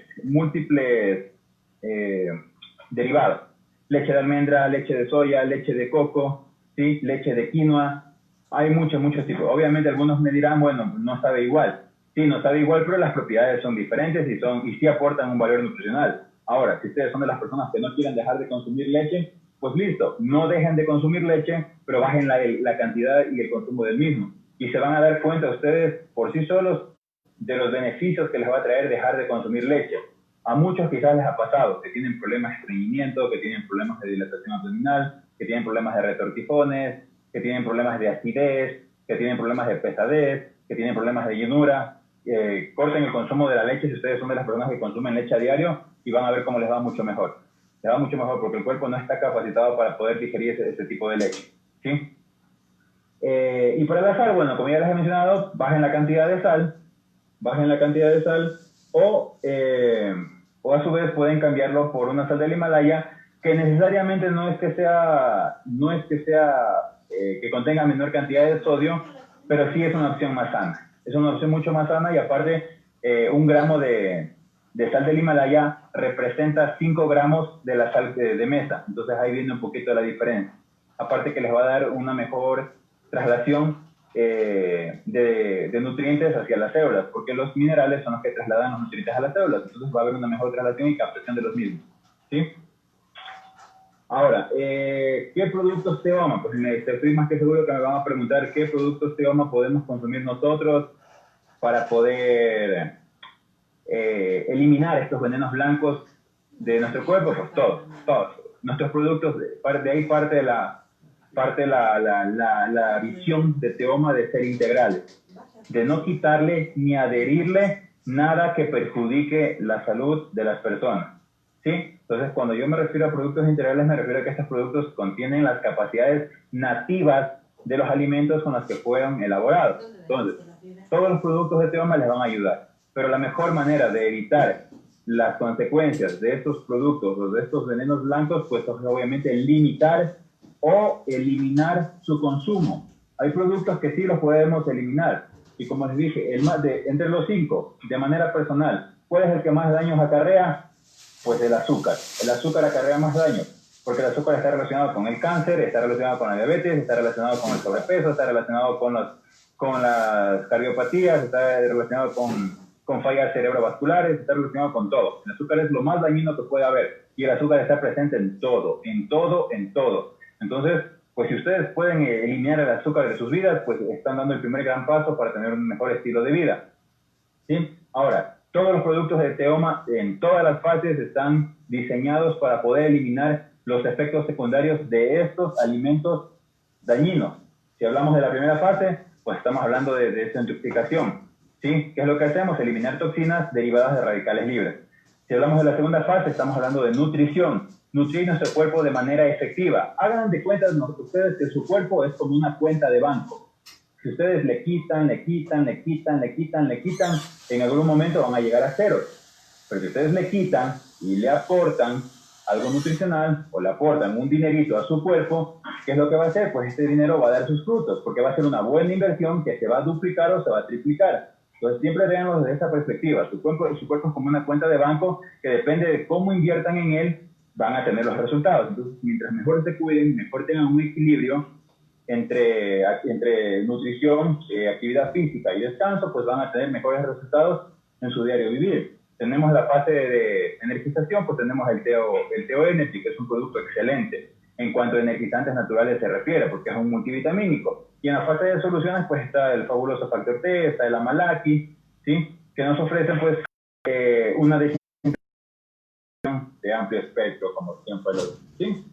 derivados. Leche de almendra, leche de soya, leche de coco, ¿sí? Leche de quinoa. Hay muchos tipos. Obviamente algunos me dirán, bueno, no sabe igual. Sí, no sabe igual, pero las propiedades son diferentes y sí aportan un valor nutricional. Ahora, si ustedes son de las personas que no quieren dejar de consumir leche, pues listo, no dejen de consumir leche, pero bajen la cantidad y el consumo del mismo. Y se van a dar cuenta ustedes por sí solos de los beneficios que les va a traer dejar de consumir leche. A muchos quizás les ha pasado que tienen problemas de estreñimiento, que tienen problemas de dilatación abdominal, que tienen problemas de retortijones, que tienen problemas de acidez, que tienen problemas de pesadez, que tienen problemas de llenura. Corten el consumo de la leche si ustedes son de las personas que consumen leche a diario y van a ver cómo les va mucho mejor. Les va mucho mejor porque el cuerpo no está capacitado para poder digerir ese tipo de leche, ¿sí? Y para la sal, bueno, como ya les he mencionado, bajen la cantidad de sal o a su vez pueden cambiarlo por una sal del Himalaya que necesariamente no es que contenga menor cantidad de sodio, pero sí es una opción más sana. Es una opción mucho más sana y aparte 1 gramo de sal del Himalaya representa 5 gramos de la sal de mesa. Entonces ahí viene un poquito la diferencia. Aparte que les va a dar una mejor traslación de nutrientes hacia las células, porque los minerales son los que trasladan los nutrientes a las células. Entonces va a haber una mejor traslación y captación de los mismos, ¿sí? Ahora, ¿qué productos Teoma? Pues estoy más que seguro que me van a preguntar qué productos Teoma podemos consumir nosotros para poder eliminar estos venenos blancos de nuestro cuerpo. Pues todos nuestros productos, de ahí parte la visión de Teoma de ser integrales, de no quitarle ni adherirle nada que perjudique la salud de las personas, ¿sí? Entonces, cuando yo me refiero a productos integrales, me refiero a que estos productos contienen las capacidades nativas de los alimentos con los que fueron elaborados. Entonces, todos los productos de Teoma les van a ayudar, pero la mejor manera de evitar las consecuencias de estos productos o de estos venenos blancos, pues es obviamente limitar o eliminar su consumo. Hay productos que sí los podemos eliminar, y como les dije, entre los 5, de manera personal, ¿cuál es el que más daños acarrea? Pues el azúcar. El azúcar acarrea más daño, porque el azúcar está relacionado con el cáncer, está relacionado con la diabetes, está relacionado con el sobrepeso, está relacionado con las cardiopatías, está relacionado con fallas cerebrovasculares, está relacionado con todo. El azúcar es lo más dañino que puede haber, y el azúcar está presente en todo. Entonces, pues si ustedes pueden eliminar el azúcar de sus vidas, pues están dando el primer gran paso para tener un mejor estilo de vida, ¿sí? Ahora, todos los productos de Teoma en todas las fases están diseñados para poder eliminar los efectos secundarios de estos alimentos dañinos. Si hablamos de la primera fase, pues estamos hablando de desintoxicación, ¿sí? ¿Qué es lo que hacemos? Eliminar toxinas derivadas de radicales libres. Si hablamos de la segunda fase, estamos hablando de nutrición. Nutrir nuestro cuerpo de manera efectiva. Hagan de cuenta ustedes que su cuerpo es como una cuenta de banco. Si ustedes le quitan, en algún momento van a llegar a cero. Pero si ustedes le quitan y le aportan algo nutricional o le aportan un dinerito a su cuerpo, ¿qué es lo que va a hacer? Pues este dinero va a dar sus frutos, porque va a ser una buena inversión que se va a duplicar o se va a triplicar. Entonces siempre veanlo desde esa perspectiva. Su cuerpo es como una cuenta de banco que depende de cómo inviertan en él, van a tener los resultados. Entonces, mientras mejor se cuiden, mejor tengan un equilibrio entre nutrición, actividad física y descanso, pues van a tener mejores resultados en su diario vivir. Tenemos la fase de energización, pues tenemos el Teo Energy, que es un producto excelente en cuanto a energizantes naturales se refiere, porque es un multivitamínico. Y en la fase de soluciones, pues está el fabuloso Factor T, está el Amalaki, ¿sí? Que nos ofrecen, pues, una desintoxicación de amplio espectro, como siempre lo digo, ¿sí?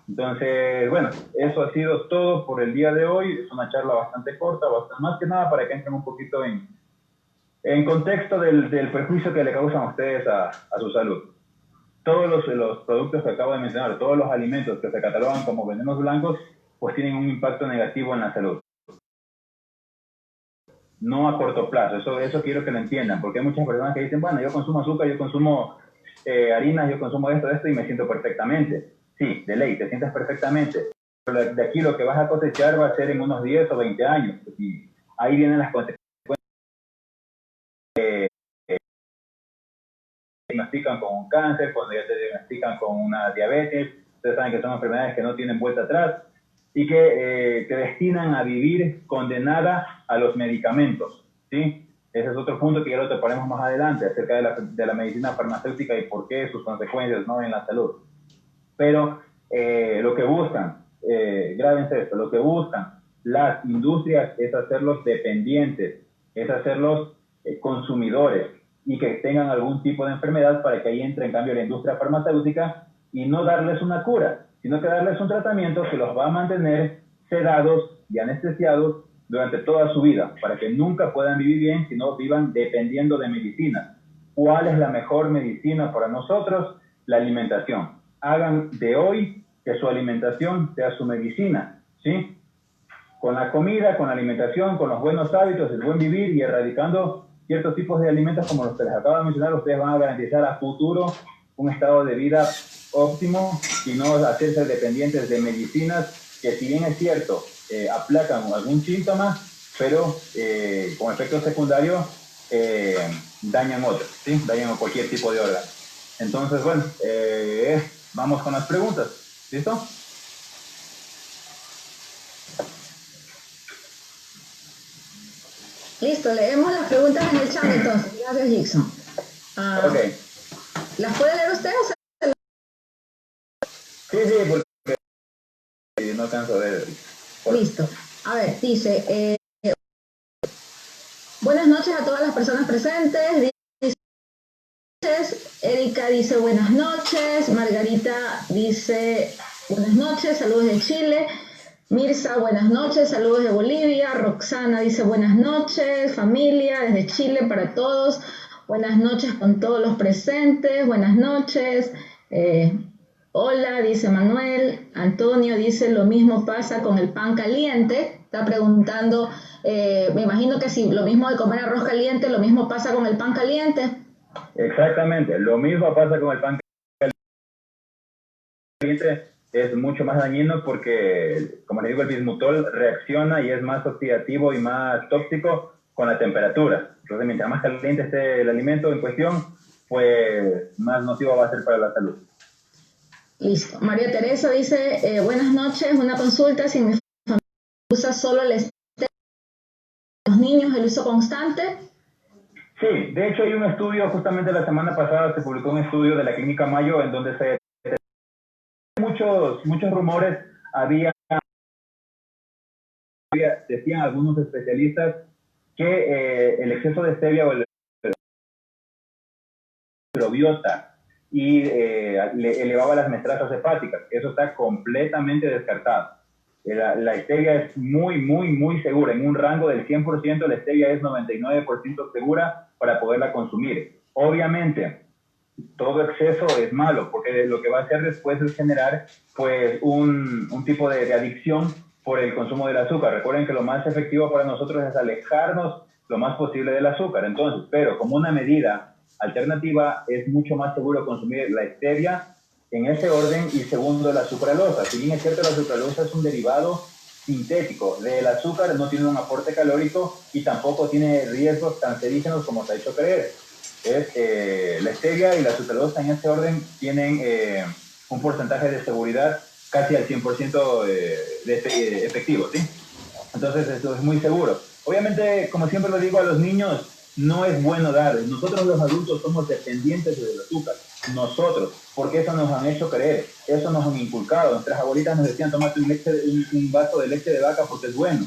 Entonces, bueno, eso ha sido todo por el día de hoy. Es una charla bastante corta, más que nada para que entren un poquito en contexto del perjuicio que le causan a ustedes a su salud. Todos los productos que acabo de mencionar, todos los alimentos que se catalogan como venenos blancos, pues tienen un impacto negativo en la salud. No a corto plazo, eso quiero que lo entiendan, porque hay muchas personas que dicen, bueno, yo consumo azúcar, yo consumo harinas, yo consumo esto y me siento perfectamente. Sí, de ley, te sientes perfectamente, de aquí lo que vas a cosechar va a ser en unos 10 o 20 años. Y ahí vienen las consecuencias. Diagnostican con un cáncer, cuando ya te diagnostican con una diabetes, ustedes saben que son enfermedades que no tienen vuelta atrás y que te destinan a vivir condenada a los medicamentos, ¿sí? Ese es otro punto que ya lo toparemos más adelante, acerca de la medicina farmacéutica y por qué sus consecuencias, ¿no?, en la salud. Pero lo que buscan, grábense esto, lo que buscan las industrias es hacerlos dependientes, es hacerlos consumidores y que tengan algún tipo de enfermedad para que ahí entre en cambio la industria farmacéutica y no darles una cura, sino que darles un tratamiento que los va a mantener sedados y anestesiados durante toda su vida, para que nunca puedan vivir bien, sino vivan dependiendo de medicina. ¿Cuál es la mejor medicina para nosotros? La alimentación. Hagan de hoy que su alimentación sea su medicina, ¿sí? Con la comida, con la alimentación, con los buenos hábitos, el buen vivir y erradicando ciertos tipos de alimentos como los que les acabo de mencionar, ustedes van a garantizar a futuro un estado de vida óptimo y no hacerse dependientes de medicinas que, si bien es cierto, aplacan algún síntoma, pero con efecto secundario dañan otros, ¿sí? Dañan cualquier tipo de órgano. Entonces, bueno, vamos con las preguntas. ¿Listo? Listo, leemos las preguntas en el chat entonces. Gracias, Jackson. Ok. ¿Las puede leer usted o se... Sí, porque no alcanzo a ver. Listo. A ver, dice, buenas noches a todas las personas presentes. Erika dice buenas noches. Margarita dice buenas noches, saludos de Chile. Mirza, buenas noches, saludos de Bolivia. Roxana dice buenas noches, familia, desde Chile para todos. Buenas noches con todos los presentes, buenas noches. Hola, dice Manuel. Antonio dice lo mismo pasa con el pan caliente. Está preguntando, me imagino que si lo mismo de comer arroz caliente, lo mismo pasa con el pan caliente. Exactamente, lo mismo pasa con el pan caliente, es mucho más dañino porque, como les digo, el bismutol reacciona y es más oxidativo y más tóxico con la temperatura. Entonces, mientras más caliente esté el alimento en cuestión, pues más nocivo va a ser para la salud. Listo. María Teresa dice, buenas noches, una consulta, si mi familia usa solo el estéreo de los niños, el uso constante. Sí, de hecho hay un estudio, justamente la semana pasada se publicó un estudio de la Clínica Mayo en donde se muchos rumores, decían algunos especialistas que el exceso de stevia o el microbiota y le elevaba las metrazas hepáticas. Eso está completamente descartado. La stevia es muy segura. En un rango del 100%, la stevia es 99% segura para poderla consumir. Obviamente, todo exceso es malo, porque lo que va a hacer después es generar pues un tipo de adicción por el consumo del azúcar. Recuerden que lo más efectivo para nosotros es alejarnos lo más posible del azúcar. Entonces, pero como una medida alternativa es mucho más seguro consumir la stevia en ese orden, y segundo, la sucralosa. Si bien es cierto, la sucralosa es un derivado sintético del azúcar, no tiene un aporte calórico y tampoco tiene riesgos cancerígenos como se ha hecho creer. La stevia y la sucralosa en este orden tienen un porcentaje de seguridad casi al 100% efectivo, ¿sí? Entonces esto es muy seguro. Obviamente, como siempre lo digo, a los niños no es bueno dar. Nosotros los adultos somos dependientes del azúcar. Nosotros, porque eso nos han hecho creer, eso nos han inculcado. Nuestras abuelitas nos decían, tómate un vaso de leche de vaca porque es bueno.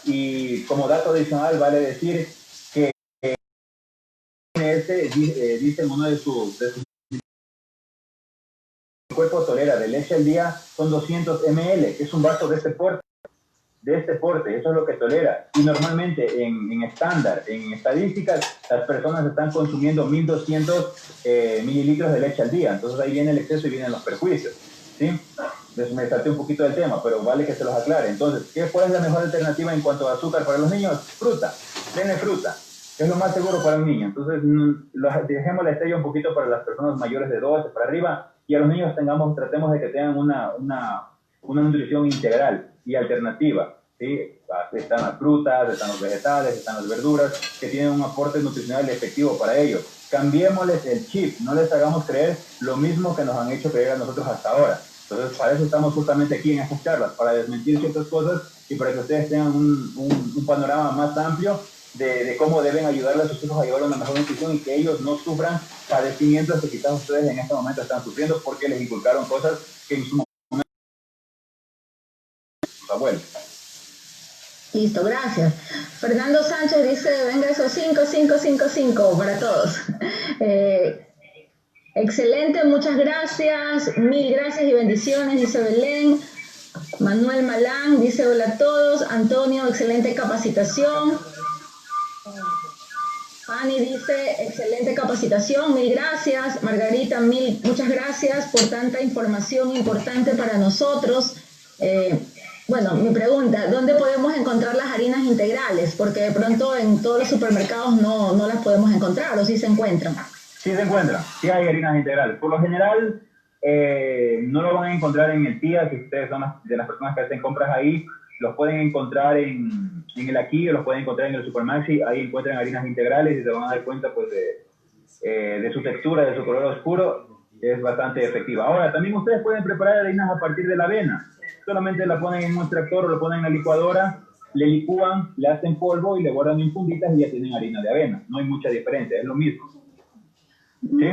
Y como dato adicional vale decir que dice en uno de sus el cuerpo tolera de leche al día son 200 ml, que es un vaso de este porte, eso es lo que tolera. Y normalmente en estándar, en estadísticas, las personas están consumiendo 1200 mililitros de leche al día. Entonces ahí viene el exceso y vienen los perjuicios, ¿sí? Me salté un poquito del tema, pero vale que se los aclare. Entonces, ¿cuál es la mejor alternativa en cuanto a azúcar para los niños? Fruta, denle fruta, que es lo más seguro para un niño. Entonces, dejemos la stevia un poquito para las personas mayores de 12 para arriba, y a los niños tratemos de que tengan una nutrición integral y alternativa, ¿sí? Están las frutas, están los vegetales, están las verduras, que tienen un aporte nutricional efectivo para ellos. Cambiémosles el chip, no les hagamos creer lo mismo que nos han hecho creer a nosotros hasta ahora. Entonces, para eso estamos justamente aquí en estas charlas, para desmentir ciertas cosas y para que ustedes tengan un panorama más amplio de cómo deben ayudarle a sus hijos a llevar una mejor nutrición y que ellos no sufran padecimientos que quizás ustedes en este momento están sufriendo porque les inculcaron cosas que en su momento sus abuelos. Listo, gracias. Fernando Sánchez dice, venga esos 5 para todos. Excelente, muchas gracias, mil gracias y bendiciones, dice Belén. Manuel Malán dice, hola a todos. Antonio, excelente capacitación. Fanny dice, excelente capacitación, mil gracias. Margarita, muchas gracias por tanta información importante para nosotros. Bueno, mi pregunta, ¿dónde podemos encontrar las harinas integrales? Porque de pronto en todos los supermercados no las podemos encontrar, ¿o sí se encuentran? Sí se encuentran, sí hay harinas integrales. Por lo general, no lo van a encontrar en el TIA, si ustedes son de las personas que hacen compras ahí, los pueden encontrar en el Aquí, o los pueden encontrar en el Supermaxi, ahí encuentran harinas integrales y se van a dar cuenta pues de su textura, de su color oscuro, es bastante efectiva. Ahora, también ustedes pueden preparar harinas a partir de la avena. Solamente la ponen en un extractor o lo ponen en la licuadora, le licúan, le hacen polvo y le guardan en funditas y ya tienen harina de avena. No hay mucha diferencia, es lo mismo. ¿Sí?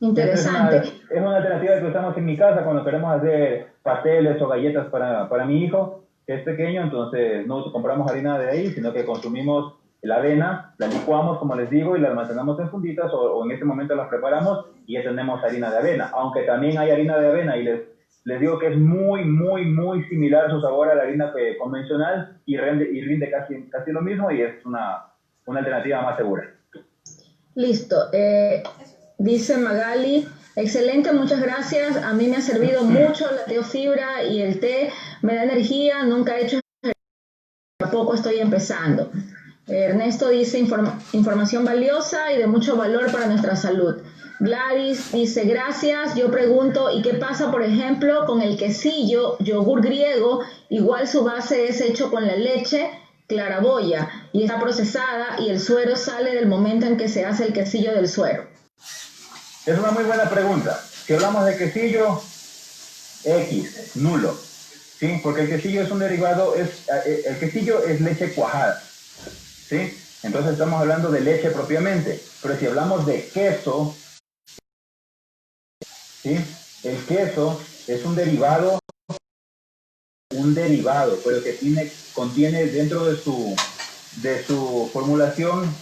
Interesante. Es una alternativa que usamos en mi casa cuando queremos hacer pasteles o galletas para mi hijo, que es pequeño, entonces no compramos harina de ahí, sino que consumimos la avena, la licuamos, como les digo, y la almacenamos en funditas o en este momento las preparamos y ya tenemos harina de avena. Aunque también hay harina de avena y les digo que es muy similar su sabor a la harina convencional y rinde casi lo mismo y es una alternativa más segura. Listo. Dice Magali, excelente, muchas gracias. A mí me ha servido mucho la teofibra y el té, me da energía, nunca he hecho ejercicio, tampoco estoy empezando. Ernesto dice información valiosa y de mucho valor para nuestra salud. Gladys dice gracias, yo pregunto, ¿y qué pasa por ejemplo con el quesillo, yogur griego? Igual su base es hecho con la leche, claraboya y está procesada y el suero sale del momento en que se hace el quesillo del suero. Es una muy buena pregunta. Si hablamos de quesillo, X, nulo, ¿sí? Porque el quesillo es un derivado, el quesillo es leche cuajada, ¿sí? Entonces estamos hablando de leche propiamente, pero si hablamos de queso, ¿sí? El queso es un derivado, pero que contiene dentro de su formulación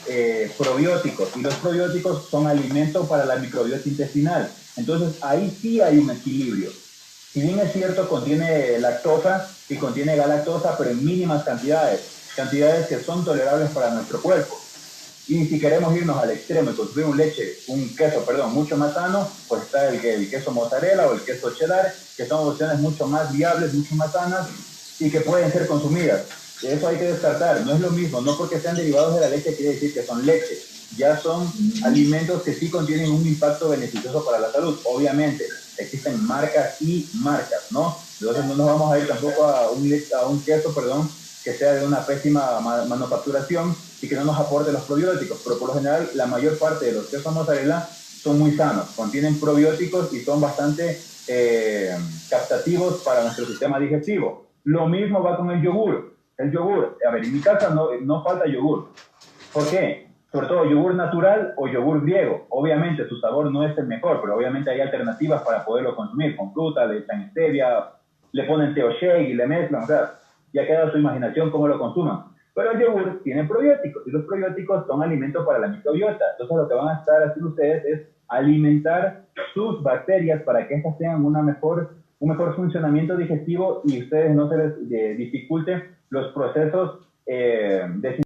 probióticos, y los probióticos son alimentos para la microbiota intestinal. Entonces ahí sí hay un equilibrio. Si bien es cierto, contiene lactosa y contiene galactosa, pero en mínimas cantidades que son tolerables para nuestro cuerpo. Y si queremos irnos al extremo y consumir un queso mucho más sano, pues está el queso mozzarella o el queso cheddar, que son opciones mucho más viables, mucho más sanas y que pueden ser consumidas. Eso hay que descartar, no es lo mismo, no porque sean derivados de la leche quiere decir que son leche, ya son alimentos que sí contienen un impacto beneficioso para la salud. Obviamente, existen marcas y marcas, ¿no? Entonces no nos vamos a ir tampoco a un queso, que sea de una pésima manufacturación y que no nos aporte los probióticos, pero por lo general la mayor parte de los quesos mozzarella son muy sanos, contienen probióticos y son bastante captativos para nuestro sistema digestivo. Lo mismo va con el yogur. El yogur, a ver, en mi casa no falta yogur. ¿Por qué? Sobre todo yogur natural o yogur griego. Obviamente su sabor no es el mejor, pero obviamente hay alternativas para poderlo consumir. Con fruta, le echan stevia, le ponen té o shake y le mezclan. O sea, ya queda a su imaginación cómo lo consuman. Pero el yogur tiene probióticos y los probióticos son alimentos para la microbiota. Entonces lo que van a estar haciendo ustedes es alimentar sus bacterias para que éstas tengan un mejor funcionamiento digestivo y ustedes no se les dificulte los procesos de